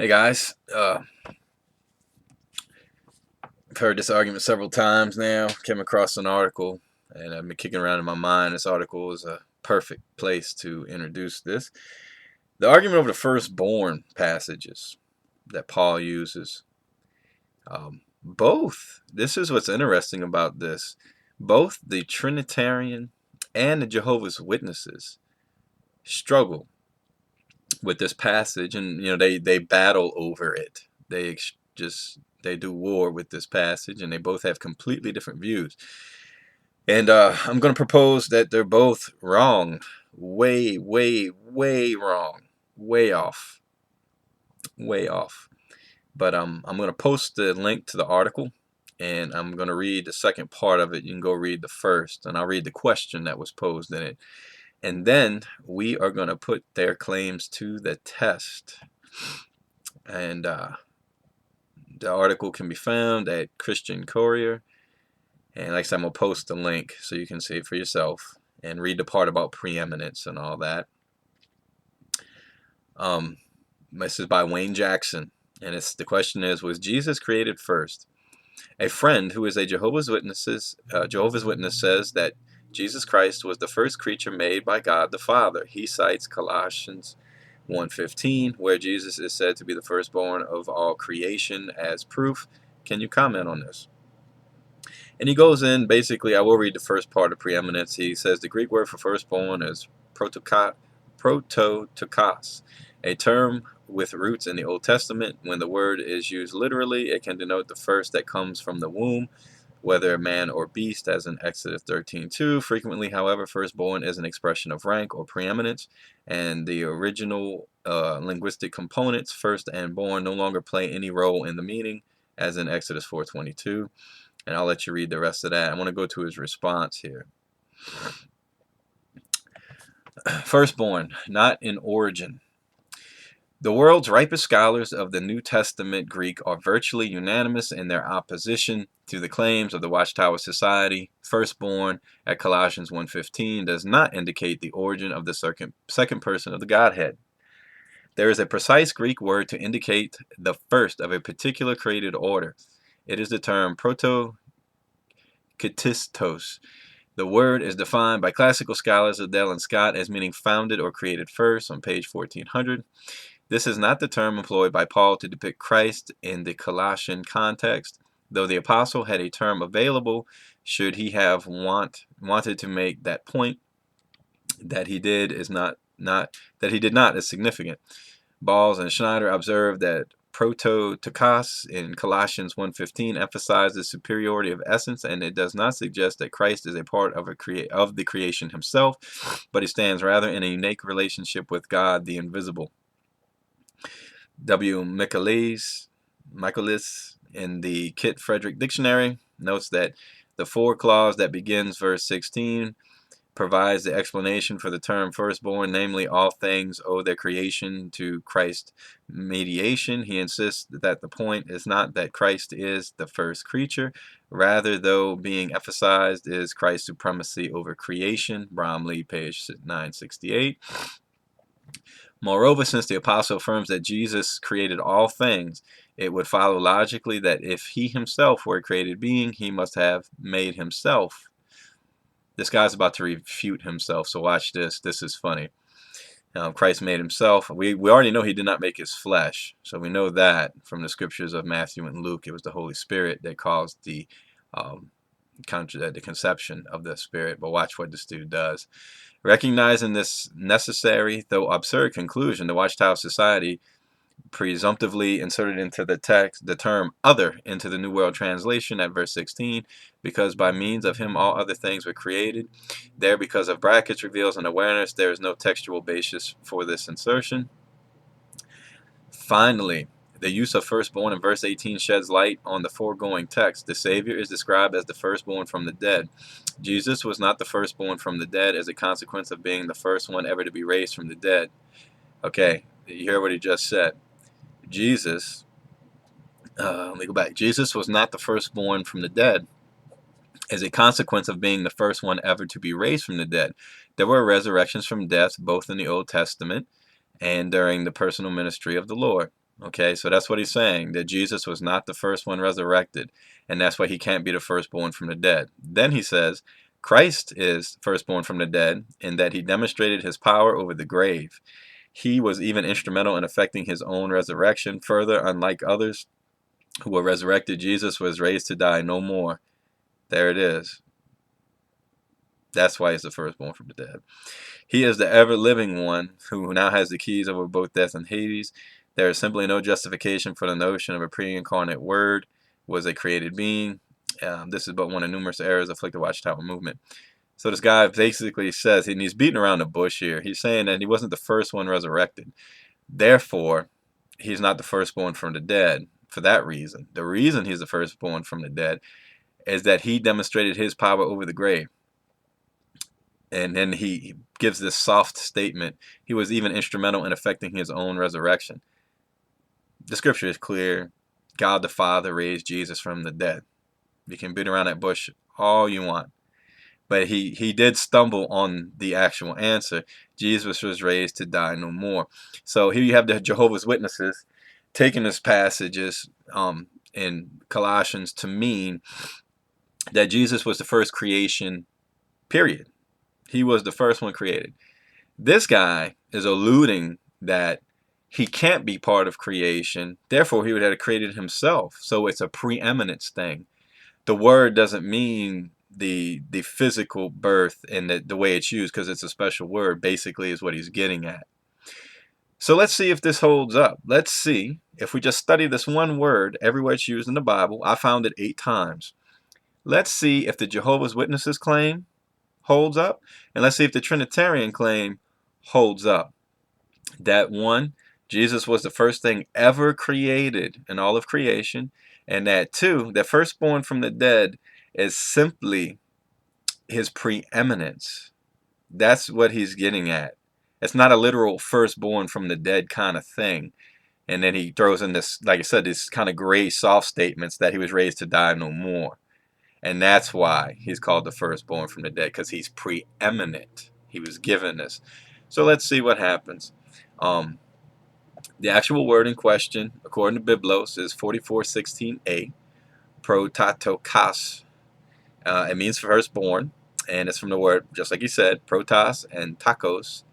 Hey guys, I've heard this argument several times now. Came across an article, and I've been kicking around in my mind. This article is a perfect place to introduce this. The argument over the firstborn passages that Paul uses. Both. This is what's interesting about this. Both the Trinitarian and the Jehovah's Witnesses struggle with this passage, and they battle over it. They do war with this passage, and they both have completely different views. And I'm going to propose that they're both wrong, way, way, way wrong, way off, way off. But I'm going to post the link to the article, and I'm going to read the second part of it. You can go read the first, and I'll read the question that was posed in it. And then we are going to put their claims to the test. And the article can be found at Christian Courier. And like I said, I'm going to post the link so you can see it for yourself and read the part about preeminence and all that. This is by Wayne Jackson. And the question is, was Jesus created first? A friend who is a Jehovah's Witness says that Jesus Christ was the first creature made by God the Father. He cites Colossians 1:15, where Jesus is said to be the firstborn of all creation as proof. Can you comment on this? And he goes in, basically, I will read the first part of preeminence. He says the Greek word for firstborn is prototokos, a term with roots in the Old Testament. When the word is used literally, it can denote the first that comes from the womb, whether man or beast, as in Exodus 13:2. Frequently, however, firstborn is an expression of rank or preeminence, and the original linguistic components, first and born, no longer play any role in the meaning, as in Exodus 4:22. And I'll let you read the rest of that. I want to go to his response here. Firstborn, not in origin. The world's ripest scholars of the New Testament Greek are virtually unanimous in their opposition to the claims of the Watchtower Society. Firstborn at Colossians 1:15 does not indicate the origin of the second person of the Godhead. There is a precise Greek word to indicate the first of a particular created order. It is the term proto-katistos. The word is defined by classical scholars Adele and Scott as meaning founded or created first on page 1400. This is not the term employed by Paul to depict Christ in the Colossian context, though the apostle had a term available should he have wanted to make that point. That he did is not is significant. Balls and Schneider observed that prototokos in Colossians 1:15 emphasizes superiority of essence, and it does not suggest that Christ is a part of the creation himself, but he stands rather in a unique relationship with God, the invisible. W. Michaelis in the Kit Frederick Dictionary notes that the four clause that begins verse 16 provides the explanation for the term firstborn, namely all things owe their creation to Christ's mediation. He insists that the point is not that Christ is the first creature, rather, though being emphasized is Christ's supremacy over creation. Bromley, page 968. Moreover, since the apostle affirms that Jesus created all things, it would follow logically that if he himself were a created being, he must have made himself. This guy's about to refute himself, so watch this. This is funny. Christ made himself. We already know he did not make his flesh, so we know that from the scriptures of Matthew and Luke. It was the Holy Spirit that caused the conception of the Spirit. But watch what this dude does. Recognizing this necessary, though absurd conclusion, the Watchtower Society presumptively inserted into the text the term other into the New World Translation at verse 16, because by means of him all other things were created. There, because of brackets, reveals an awareness. There is no textual basis for this insertion. Finally, the use of firstborn in verse 18 sheds light on the foregoing text. The Savior is described as the firstborn from the dead. Jesus was not the firstborn from the dead as a consequence of being the first one ever to be raised from the dead. Okay, you hear what he just said. Jesus, let me go back. Jesus was not the firstborn from the dead as a consequence of being the first one ever to be raised from the dead. There were resurrections from death both in the Old Testament and during the personal ministry of the Lord. Okay, so that's what he's saying, that Jesus was not the first one resurrected, and that's why he can't be the firstborn from the dead. Then he says, Christ is firstborn from the dead, in that he demonstrated his power over the grave. He was even instrumental in effecting his own resurrection. Further, unlike others who were resurrected, Jesus was raised to die no more. There it is. That's why he's the firstborn from the dead. He is the ever-living one who now has the keys over both death and Hades. There is simply no justification for the notion of a pre-incarnate word was a created being. This is but one of numerous errors afflict the Watchtower movement. So this guy basically says, and he's beating around the bush here. He's saying that he wasn't the first one resurrected. Therefore, he's not the firstborn from the dead for that reason. The reason he's the firstborn from the dead is that he demonstrated his power over the grave. And then he gives this soft statement. He was even instrumental in effecting his own resurrection. The scripture is clear. God the Father raised Jesus from the dead. You can beat around that bush all you want. But he did stumble on the actual answer. Jesus was raised to die no more. So here you have the Jehovah's Witnesses taking this passages in Colossians to mean that Jesus was the first creation, period. He was the first one created. This guy is alluding that he can't be part of creation. Therefore, he would have created himself. So it's a preeminence thing. The word doesn't mean the physical birth and the way it's used, because it's a special word, basically is what he's getting at. So let's see if this holds up. Let's see if we just study this one word everywhere it's used in the Bible. I found it 8 times. Let's see if the Jehovah's Witnesses claim holds up, and let's see if the Trinitarian claim holds up. That one, Jesus was the first thing ever created in all of creation, and that two, the firstborn from the dead is simply his preeminence. That's what he's getting at. It's not a literal firstborn from the dead kind of thing. And then he throws in this, like I said, this kind of gray soft statements that he was raised to die no more. And that's why he's called the firstborn from the dead, because he's preeminent. He was given this. So let's see what happens. The actual word in question, according to Biblos, is 4416a, protatokos. It means firstborn, and it's from the word, just like you said, protos and takos,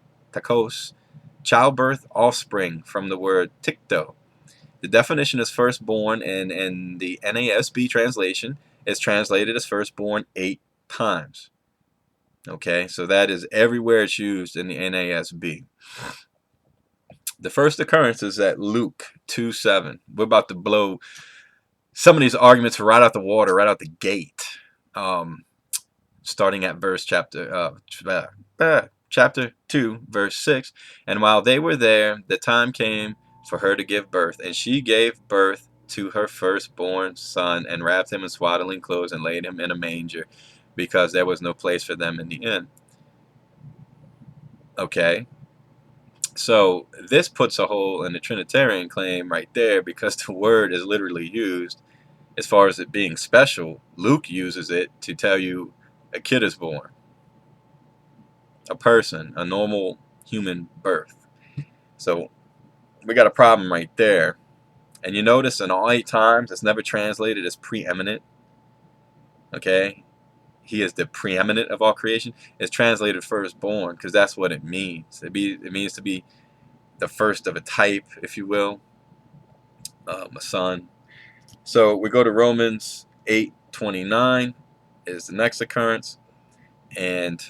childbirth, offspring, from the word tikto. The definition is firstborn, and in the NASB translation, it's translated as firstborn 8 times. Okay, so that is everywhere it's used in the NASB. The first occurrence is at Luke 2:7. We're about to blow some of these arguments right out the water, right out the gate. Starting at chapter 2, verse 6. And while they were there, the time came for her to give birth, and she gave birth to her firstborn son, and wrapped him in swaddling clothes, and laid him in a manger, because there was no place for them in the inn. Okay, so this puts a hole in the Trinitarian claim right there, because the word is literally used as far as it being special. Luke uses it to tell you a kid is born, a person, a normal human birth. So we got a problem right there. And you notice in all 8 times it's never translated as preeminent. Okay, he is the preeminent of all creation. It's translated firstborn, because that's what it means. It means to be the first of a type, if you will, a son. So we go to Romans 8:29 is the next occurrence, and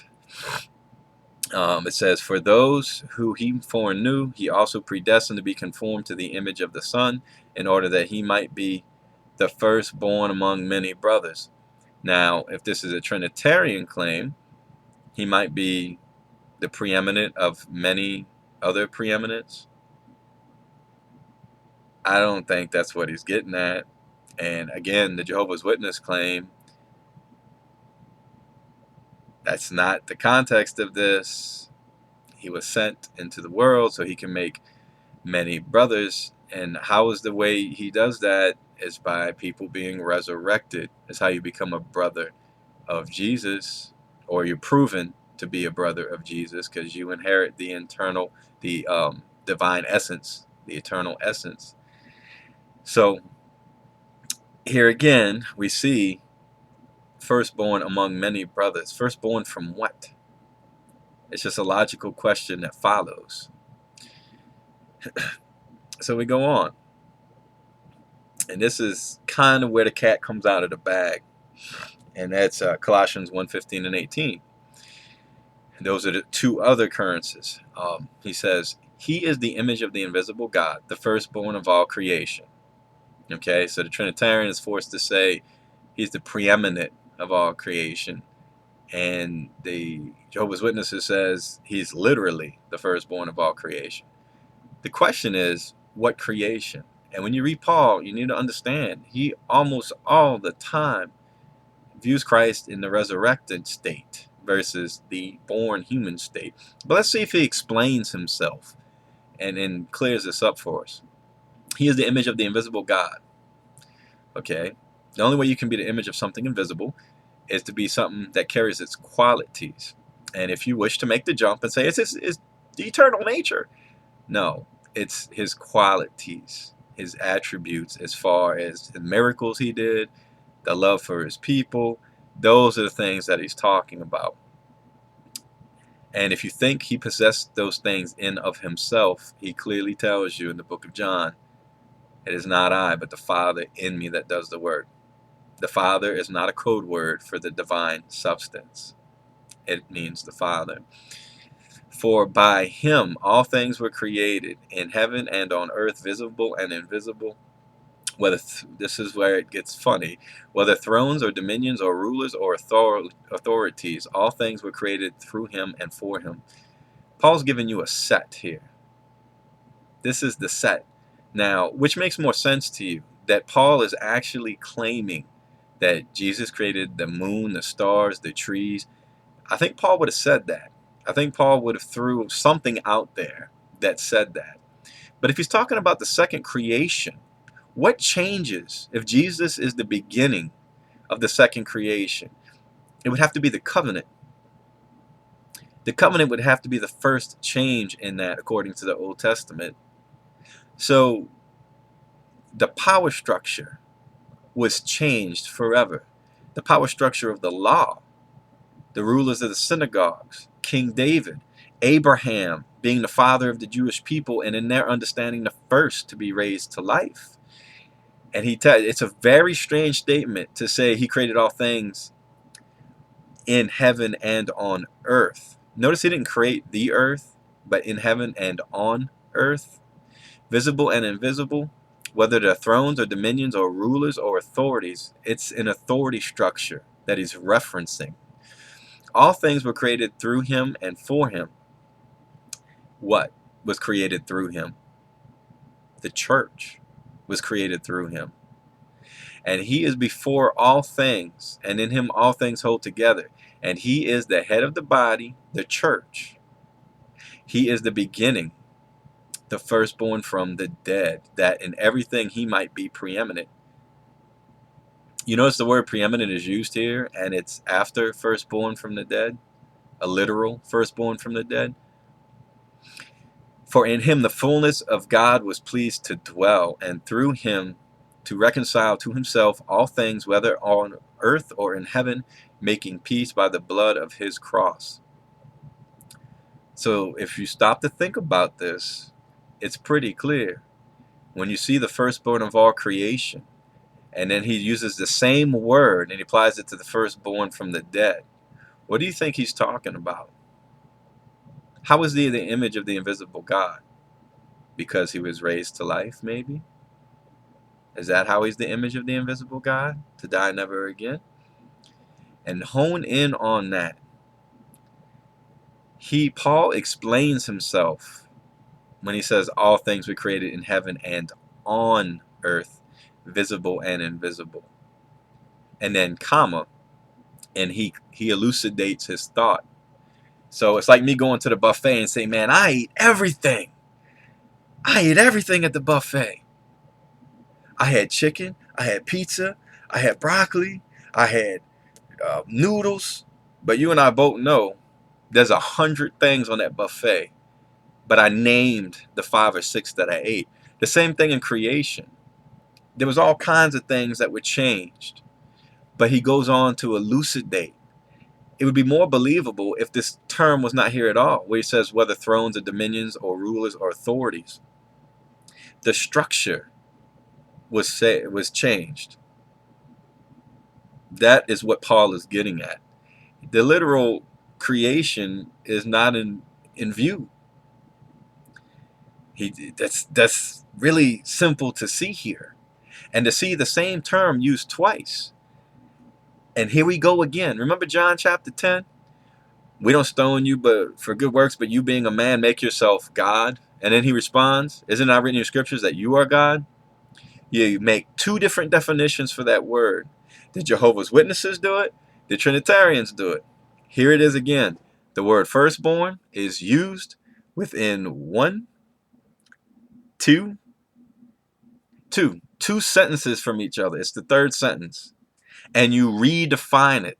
it says, "For those who he foreknew, he also predestined to be conformed to the image of the Son, in order that he might be the firstborn among many brothers." Now, if this is a Trinitarian claim, he might be the preeminent of many other preeminents. I don't think that's what he's getting at. And again, the Jehovah's Witness claim, that's not the context of this. He was sent into the world so he can make many brothers. And how is the way he does that? Is by people being resurrected. Is how you become a brother of Jesus, or you're proven to be a brother of Jesus, because you inherit the internal, the divine essence, the eternal essence. So here again, we see firstborn among many brothers. Firstborn from what? It's just a logical question that follows. So we go on. And this is kind of where the cat comes out of the bag. And that's Colossians 1:15 and 18. And those are the two other occurrences. He says, he is the image of the invisible God, the firstborn of all creation. Okay, so the Trinitarian is forced to say he's the preeminent of all creation. And the Jehovah's Witnesses says he's literally the firstborn of all creation. The question is, what creation? And when you read Paul, you need to understand he almost all the time views Christ in the resurrected state versus the born human state. But let's see if he explains himself and clears this up for us. He is the image of the invisible God. Okay? The only way you can be the image of something invisible is to be something that carries its qualities. And if you wish to make the jump and say it's the eternal nature, no, it's his qualities, his attributes, as far as the miracles he did, the love for his people. Those are the things that he's talking about. And if you think he possessed those things in of himself, he clearly tells you in the book of John, it is not I, but the Father in me that does the work. The Father is not a code word for the divine substance. It means the Father. For by him all things were created, in heaven and on earth, visible and invisible. Whether this is where it gets funny, whether thrones or dominions or rulers or authorities, all things were created through him and for him. Paul's giving you a set here. This is the set. Now, which makes more sense to you? That Paul is actually claiming that Jesus created the moon, the stars, the trees. I think Paul would have said that. I think Paul would have threw something out there that said that. But if he's talking about the second creation, what changes if Jesus is the beginning of the second creation? It would have to be the covenant. The covenant would have to be the first change in that, according to the Old Testament. So the power structure was changed forever. The power structure of the law, the rulers of the synagogues, King David, Abraham being the father of the Jewish people, and in their understanding the first to be raised to life. And it's a very strange statement to say he created all things in heaven and on earth. Notice he didn't create the earth, but in heaven and on earth, visible and invisible, whether they're thrones or dominions or rulers or authorities. It's an authority structure that he's referencing. All things were created through him and for him. What was created through him? The church was created through him. And he is before all things, and in him all things hold together. And he is the head of the body, the church. He is the beginning, the firstborn from the dead, that in everything he might be preeminent. You notice the word preeminent is used here, and it's after firstborn from the dead, a literal firstborn from the dead. For in him the fullness of God was pleased to dwell, and through him to reconcile to himself all things, whether on earth or in heaven, making peace by the blood of his cross. So if you stop to think about this, it's pretty clear. When you see the firstborn of all creation, and then he uses the same word and he applies it to the firstborn from the dead, what do you think he's talking about? How is he the image of the invisible God? Because he was raised to life, maybe? Is that how he's the image of the invisible God? To die never again? And hone in on that. Paul explains himself when he says all things were created in heaven and on earth, visible and invisible. And then comma, and he elucidates his thought. So it's like me going to the buffet and saying, man, I ate everything. I ate everything at the buffet. I had chicken, I had pizza, I had broccoli, I had noodles. But you and I both know there's 100 things on that buffet. But I named the 5 or 6 that I ate. The same thing in creation. There was all kinds of things that were changed. But he goes on to elucidate. It would be more believable if this term was not here at all, where he says whether thrones or dominions or rulers or authorities. The structure was changed. That is what Paul is getting at. The literal creation is not in view. That's really simple to see here, and to see the same term used twice. And here we go again. Remember John chapter 10? We don't stone you but for good works, but you being a man, make yourself God. And then he responds, isn't it not written in your scriptures that you are God? You make two different definitions for that word. Did Jehovah's Witnesses do it? Did Trinitarians do it? Here it is again. The word firstborn is used within two sentences from each other. It's the third sentence. And you redefine it.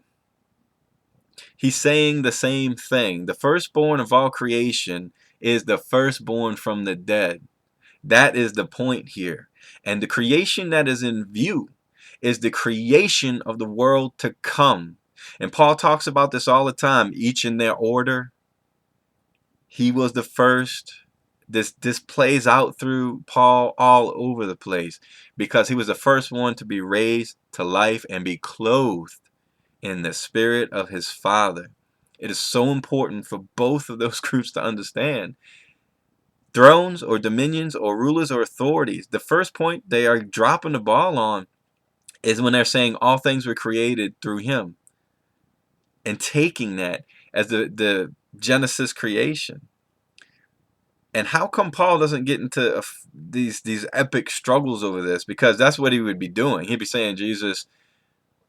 He's saying the same thing. The firstborn of all creation is the firstborn from the dead. That is the point here. And the creation that is in view is the creation of the world to come. And Paul talks about this all the time, each in their order. He was the first. This plays out through Paul all over the place because he was the first one to be raised to life and be clothed in the spirit of his Father. It is so important for both of those groups to understand. Thrones or dominions or rulers or authorities, the first point they are dropping the ball on is when they're saying all things were created through him and taking that as the Genesis creation. And how come Paul doesn't get into these epic struggles over this? Because that's what he would be doing. He'd be saying Jesus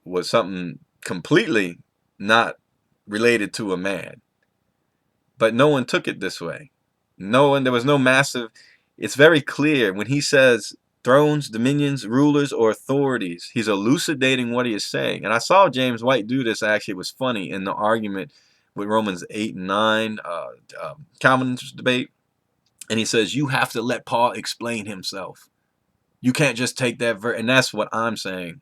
was something completely not related to a man. But no one took it this way. There was no massive. It's very clear when he says thrones, dominions, rulers, or authorities. He's elucidating what he is saying. And I saw James White do this. Actually, it was funny in the argument with Romans 8 and 9, Calvin's debate. And he says, you have to let Paul explain himself. You can't just take that verse. And that's what I'm saying.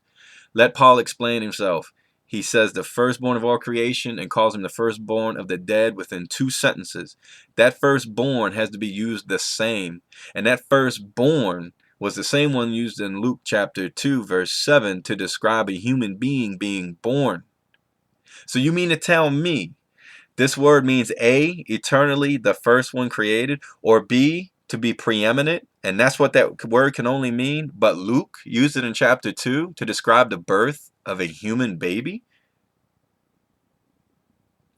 Let Paul explain himself. He says the firstborn of all creation and calls him the firstborn of the dead within two sentences. That firstborn has to be used the same. And that firstborn was the same one used in Luke chapter 2, verse 7 to describe a human being born. So you mean to tell me this word means A, eternally the first one created, or B, to be preeminent, and that's what that word can only mean, but Luke used it in chapter 2 to describe the birth of a human baby?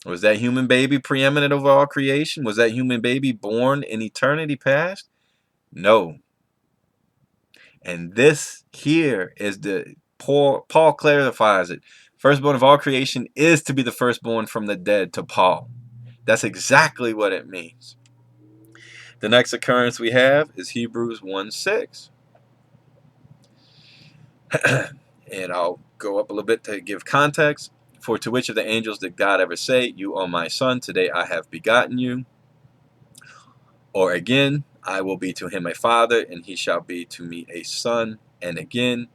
Was that human baby preeminent over all creation? Was that human baby born in eternity past? No. And this here is Paul clarifies it. Firstborn of all creation is to be the firstborn from the dead to Paul. That's exactly what it means. The next occurrence we have is Hebrews 1:6. And I'll go up a little bit to give context. For to which of the angels did God ever say, you are my son, today I have begotten you? Or again, I will be to him a father, and he shall be to me a son. And again,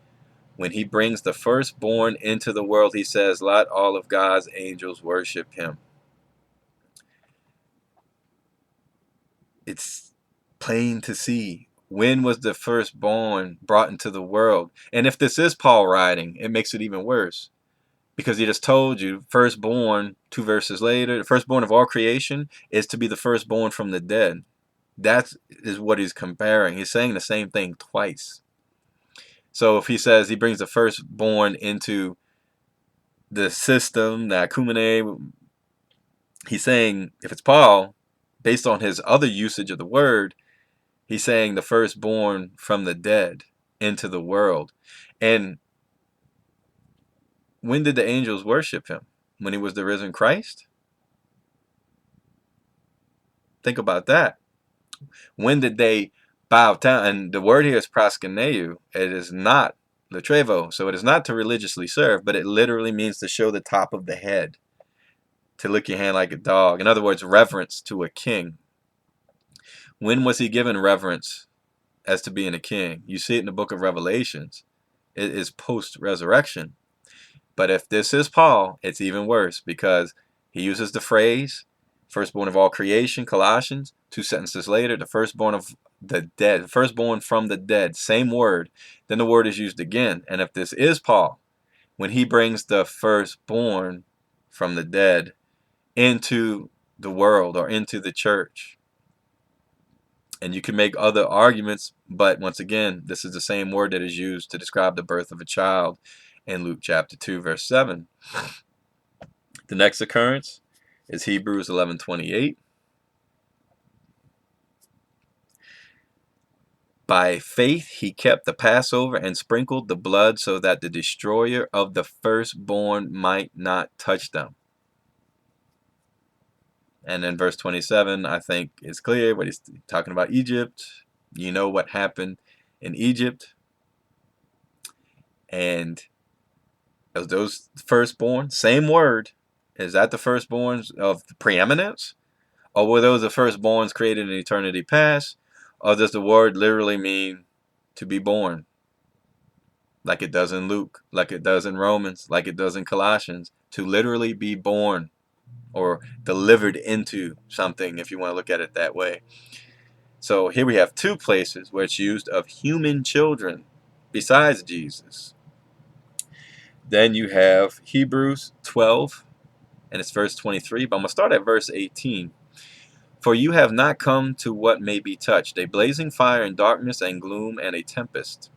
when he brings the firstborn into the world, he says, let all of God's angels worship him. It's plain to see. When was the firstborn brought into the world? And if this is Paul writing, it makes it even worse. Because he just told you, firstborn, 2 verses later, the firstborn of all creation is to be the firstborn from the dead. That is what he's comparing. He's saying the same thing twice. So if he says he brings the firstborn into the system, the akumene, he's saying, if it's Paul, based on his other usage of the word, he's saying the firstborn from the dead into the world. And when did the angels worship him? When he was the risen Christ? Think about that. When did they bow down? And the word here is proskuneo. It is not latrevo. So it is not to religiously serve, but it literally means to show the top of the head. To lick your hand like a dog. In other words, reverence to a king. When was he given reverence as to being a king? You see it in the book of Revelations. It is post-resurrection. But if this is Paul, it's even worse because he uses the phrase firstborn of all creation, Colossians, 2 sentences later, the firstborn of the dead, firstborn from the dead, same word. Then the word is used again. And if this is Paul, when he brings the firstborn from the dead into the world or into the church, and you can make other arguments, but once again, this is the same word that is used to describe the birth of a child in Luke chapter 2, verse 7. The next occurrence is Hebrews 11:28. By faith he kept the Passover and sprinkled the blood so that the destroyer of the firstborn might not touch them. And then verse 27, I think, is clear what he's talking about Egypt. You know what happened in Egypt. And those firstborn, same word. Is that the firstborns of preeminence? Or were those the firstborns created in eternity past? Or does the word literally mean to be born? Like it does in Luke, like it does in Romans, like it does in Colossians. To literally be born or delivered into something, if you want to look at it that way. So here we have two places where it's used of human children besides Jesus. Then you have Hebrews 12, and it's verse 23, but I'm going to start at verse 18. For you have not come to what may be touched, a blazing fire and darkness and gloom and a tempest,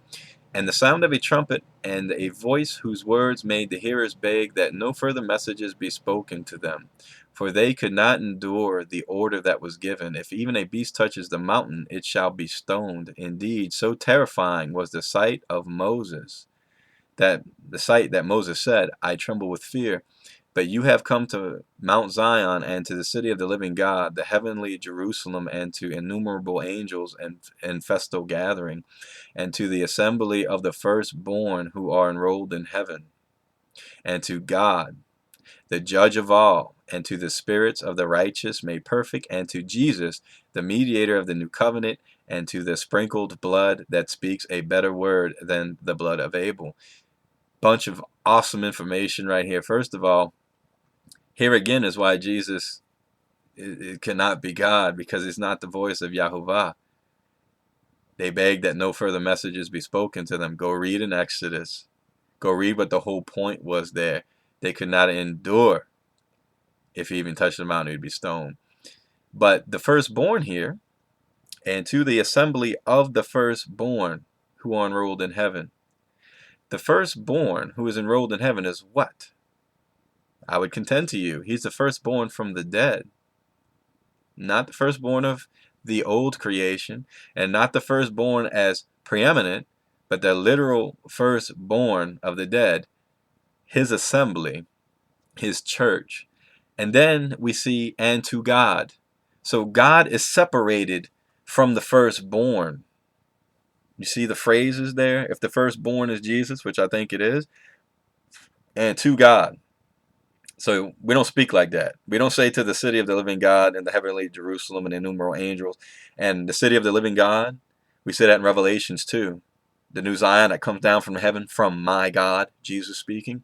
and the sound of a trumpet and a voice whose words made the hearers beg that no further messages be spoken to them. For they could not endure the order that was given. If even a beast touches the mountain, it shall be stoned. Indeed, so terrifying was the sight of Moses, that the sight that Moses said, I tremble with fear. But you have come to Mount Zion and to the city of the living God, the heavenly Jerusalem, and to innumerable angels and festal gathering, and to the assembly of the firstborn who are enrolled in heaven, and to God, the judge of all, and to the spirits of the righteous made perfect, and to Jesus, the mediator of the new covenant, and to the sprinkled blood that speaks a better word than the blood of Abel. Bunch of awesome information right here. First of all, here again is why Jesus it cannot be God, because it's not the voice of Yahuwah. They beg that no further messages be spoken to them. Go read in Exodus. Go read what the whole point was there. They could not endure. If he even touched the mountain, he'd be stoned. But the firstborn here, and to the assembly of the firstborn who are enrolled in heaven. The firstborn who is enrolled in heaven is what? I would contend to you, he's the firstborn from the dead. Not the firstborn of the old creation, and not the firstborn as preeminent, but the literal firstborn of the dead, his assembly, his church. And then we see, and to God. So God is separated from the firstborn. You see the phrases there? If the firstborn is Jesus, which I think it is, and to God. So we don't speak like that. We don't say to the city of the living God and the heavenly Jerusalem and innumerable angels and the city of the living God. We say that in Revelations too. The new Zion that comes down from heaven from my God, Jesus speaking.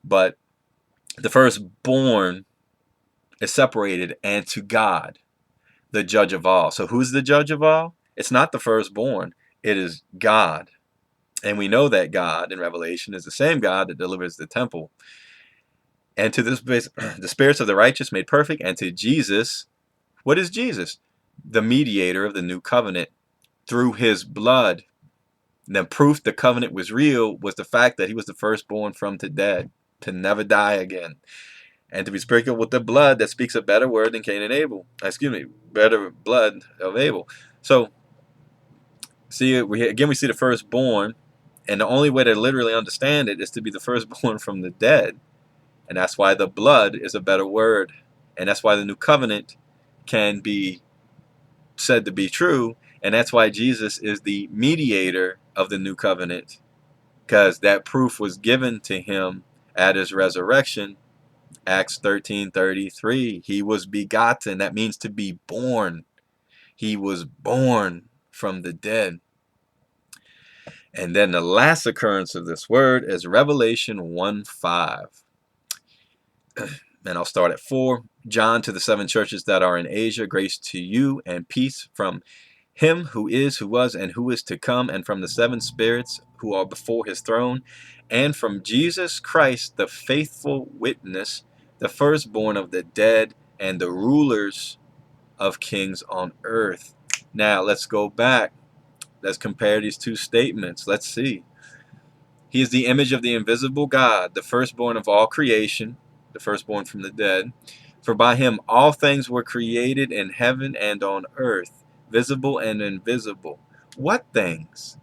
But the firstborn is separated, and to God, the judge of all. So who's the judge of all? It's not the firstborn. It is God. And we know that God in Revelation is the same God that delivers the temple. And to this the spirits of the righteous made perfect, and to Jesus. What is Jesus? The mediator of the new covenant through his blood. The proof the covenant was real was the fact that he was the firstborn from the dead, to never die again, and to be sprinkled with the blood that speaks a better word than Cain and Abel. Excuse me, better blood of Abel. So, see, we see the firstborn, and the only way to literally understand it is to be the firstborn from the dead. And that's why the blood is a better word. And that's why the new covenant can be said to be true. And that's why Jesus is the mediator of the new covenant. Because that proof was given to him at his resurrection. Acts 13:33. He was begotten. That means to be born. He was born from the dead. And then the last occurrence of this word is Revelation 1:5. And I'll start at 4. John, to the 7 churches that are in Asia, grace to you and peace from him who is, who was, and who is to come, and from the 7 spirits who are before his throne, and from Jesus Christ, the faithful witness, the firstborn of the dead, and the rulers of kings on earth. Now, let's go back. Let's compare these two statements. Let's see. He is the image of the invisible God, the firstborn of all creation, the firstborn from the dead. For by him all things were created in heaven and on earth, visible and invisible. What things?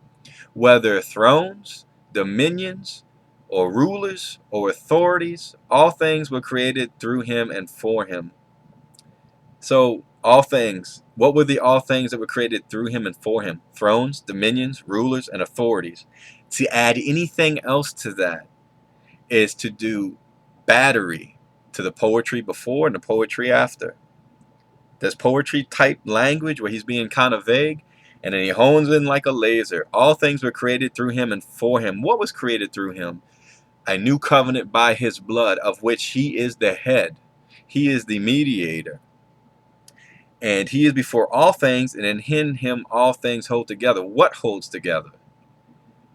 Whether thrones, dominions, or rulers, or authorities, all things were created through him and for him. So, all things. What were the all things that were created through him and for him? Thrones, dominions, rulers, and authorities. To add anything else to that is to do battery to the poetry before and the poetry after. There's poetry type language where he's being kind of vague, and then he hones in like a laser. All things were created through him and for him. What was created through him? A new covenant by his blood, of which he is the head. He is the mediator. And he is before all things, and in him all things hold together. What holds together?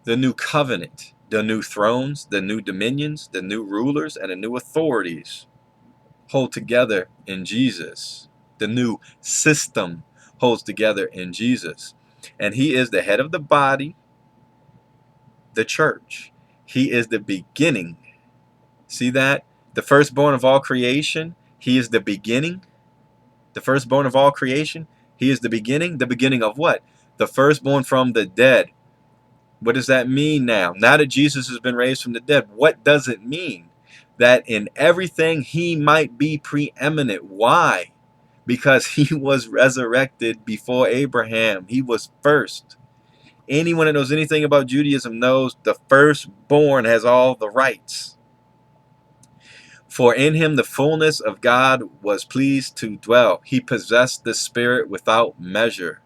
The new covenant, the new thrones, the new dominions, the new rulers, and the new authorities hold together in Jesus. The new system holds together in Jesus. And he is the head of the body, the church. He is the beginning. See that? The firstborn of all creation. He is the beginning. The firstborn of all creation. He is the beginning. The beginning of what? The firstborn from the dead. What does that mean now? Now that Jesus has been raised from the dead, what does it mean? That in everything he might be preeminent. Why? Because he was resurrected before Abraham. He was first. Anyone that knows anything about Judaism knows the firstborn has all the rights. For in him the fullness of God was pleased to dwell. He possessed the Spirit without measure.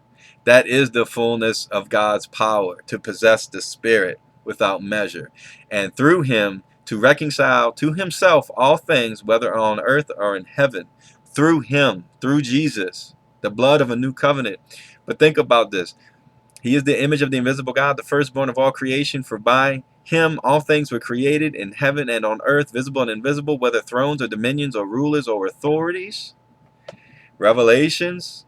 That is the fullness of God's power, to possess the Spirit without measure. And through him to reconcile to himself all things, whether on earth or in heaven. Through him, through Jesus, the blood of a new covenant. But think about this. He is the image of the invisible God, the firstborn of all creation. For by him all things were created in heaven and on earth, visible and invisible, whether thrones or dominions or rulers or authorities. Revelations.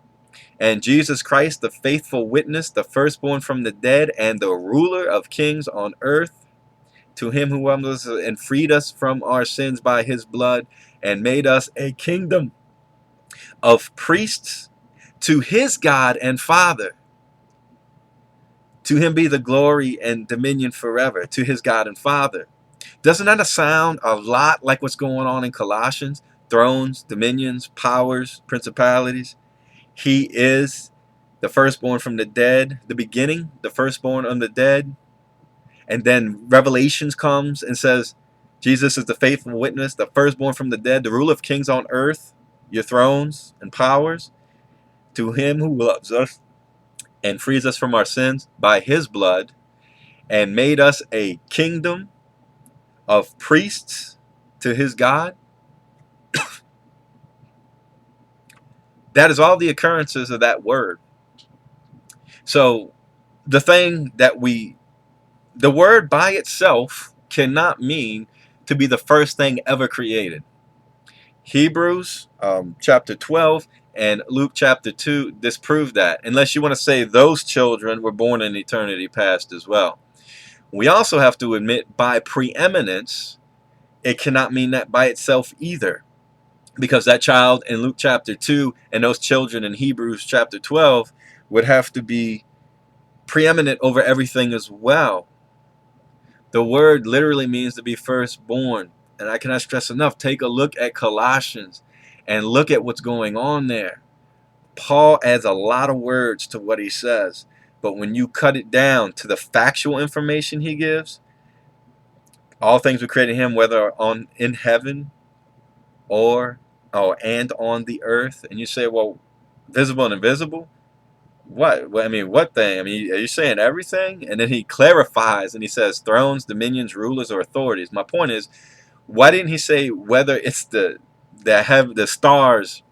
And Jesus Christ, the faithful witness, the firstborn from the dead, and the ruler of kings on earth. To him who loved us and freed us from our sins by his blood, and made us a kingdom of priests to his God and Father. To him be the glory and dominion forever, to his God and Father. Doesn't that sound a lot like what's going on in Colossians? Thrones, dominions, powers, principalities. He is the firstborn from the dead, the beginning, the firstborn of the dead. And then Revelations comes and says, Jesus is the faithful witness, the firstborn from the dead, the ruler of kings on earth, your thrones and powers. To him who loves us and frees us from our sins by his blood, and made us a kingdom of priests to his God. That is all the occurrences of that word. So the thing that the word by itself cannot mean to be the first thing ever created. Hebrews chapter 12 and Luke chapter 2 disprove that, unless you want to say those children were born in eternity past as well. We also have to admit, by preeminence, it cannot mean that by itself either. Because that child in Luke chapter 2 and those children in Hebrews chapter 12 would have to be preeminent over everything as well. The word literally means to be firstborn. And I cannot stress enough, take a look at Colossians and look at what's going on there. Paul adds a lot of words to what he says. But when you cut it down to the factual information he gives, all things were created in him, whether in heaven and on the earth. And you say, well, visible and invisible. What? I mean, what thing? I mean, are you saying everything? And then he clarifies and he says thrones, dominions, rulers, or authorities. My point is, why didn't he say whether it's the stars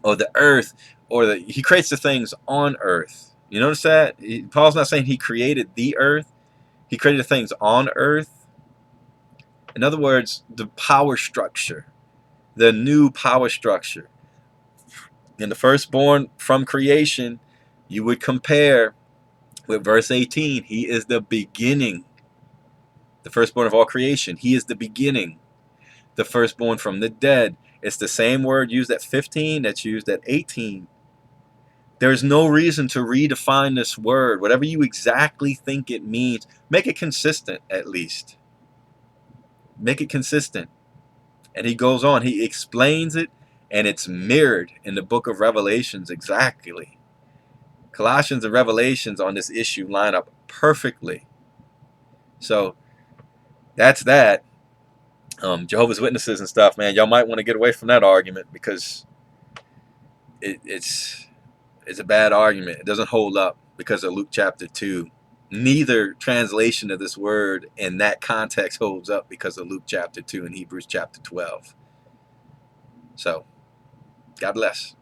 or the earth or he creates the things on earth? You notice that Paul's not saying he created the earth. He created the things on earth. In other words, the power structure, the new power structure. In the firstborn from creation, you would compare with verse 18. He is the beginning, the firstborn of all creation. He is the beginning, the firstborn from the dead. It's the same word used at 15 that's used at 18. There's no reason to redefine this word. Whatever you exactly think it means, make it consistent at least. Make it consistent. And he goes on, he explains it, and it's mirrored in the book of Revelations exactly. Colossians and Revelations on this issue line up perfectly. So that's that. Jehovah's Witnesses and stuff, man, y'all might want to get away from that argument because it's a bad argument. It doesn't hold up because of Luke chapter 2. Neither translation of this word in that context holds up because of Luke chapter 2 and Hebrews chapter 12. So, God bless.